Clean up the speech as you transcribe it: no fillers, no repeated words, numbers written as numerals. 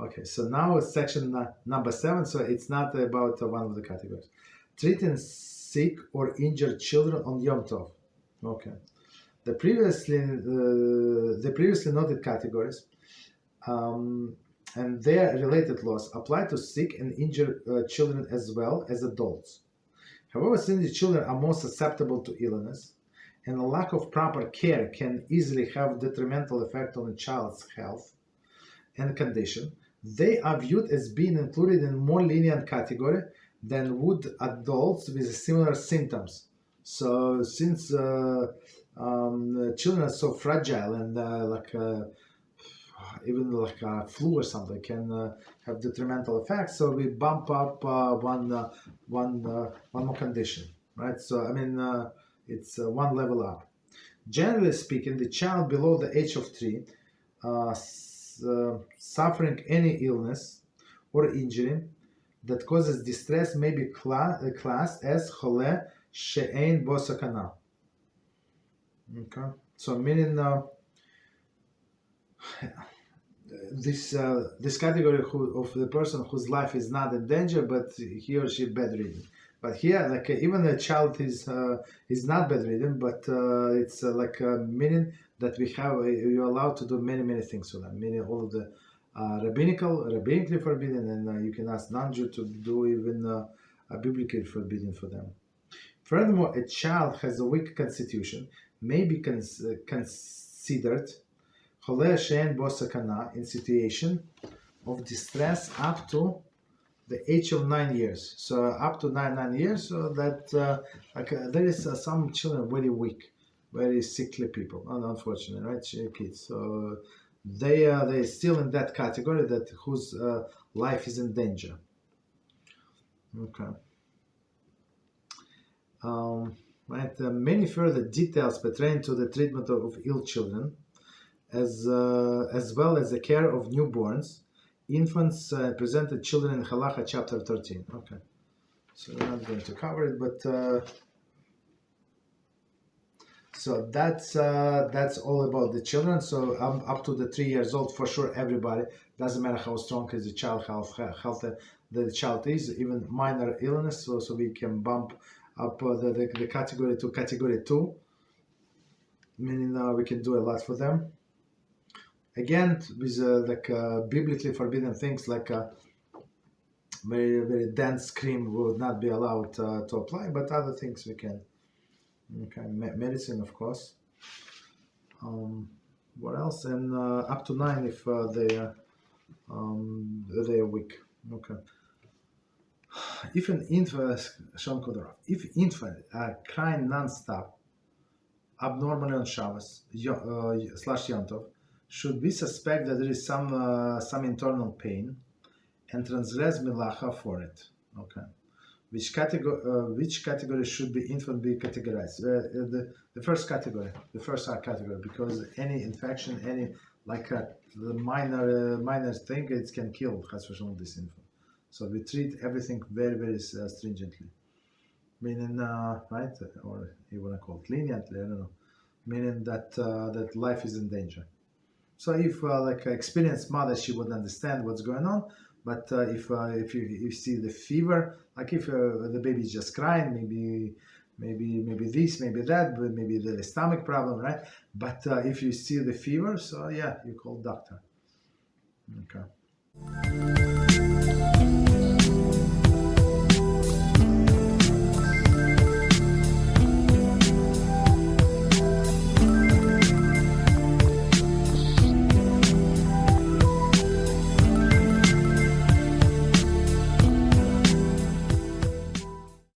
Okay, so now it's section number 7. So it's not about one of the categories. Treating sick or injured children on Yom Tov. Okay. The previously noted categories and their related laws apply to sick and injured children as well as adults. However, since the children are more susceptible to illness, and a lack of proper care can easily have detrimental effect on a child's health and condition, they are viewed as being included in more lenient category than would adults with similar symptoms. So, since children are so fragile and even like a flu or something can have detrimental effects, so we bump up one more condition, right? So I mean it's one level up. Generally speaking, the child below the age of 3 suffering any illness or injury that causes distress may be classed as Chol she'ein bo sakana. Okay, so meaning this category of the person whose life is not in danger, but he or she bedridden. But here, like even the child is not bedridden, but it's meaning that you're allowed to do many things with them. Meaning all of the rabbinically forbidden, and you can ask non-Jew to do even biblically forbidden for them. Furthermore, a child has a weak constitution may be considered Chol she'ein bo sakana in situation of distress up to the age of 9 years. So up to 9 years, so that there is some children very weak, very sickly people, unfortunately, right, kids. So they're still in that category that whose life is in danger. Okay. Right. Many further details pertain to the treatment of ill children, as well as the care of newborns, infants, presented children in Halacha chapter 13. Okay, so we're not going to cover it, but so that's all about the children. So up to the 3 years old, for sure, everybody, doesn't matter how strong is the child health the child is, even minor illness. So we can bump up the category to category 2, meaning we can do a lot for them. Again, with biblically forbidden things like very dense cream would not be allowed to apply, but other things we can. Okay, medicine, of course. What else? And up to 9 if they are weak. Okay. If an infant, are crying non-stop, abnormally on Shabbos / Yom Tov, should we suspect that there is some internal pain and transgress milacha for it? Okay. Which category should the infant be categorized? The first category, because any infection, any the minor thing, it can kill this infant. So we treat everything very stringently, meaning right, or you want to call it leniently, I don't know, meaning that that life is in danger. So if experienced mother, she would understand what's going on. But if you see the fever, like if the baby is just crying, maybe this, maybe that, but maybe the stomach problem, right? But if you see the fever, so yeah, you call doctor. Okay.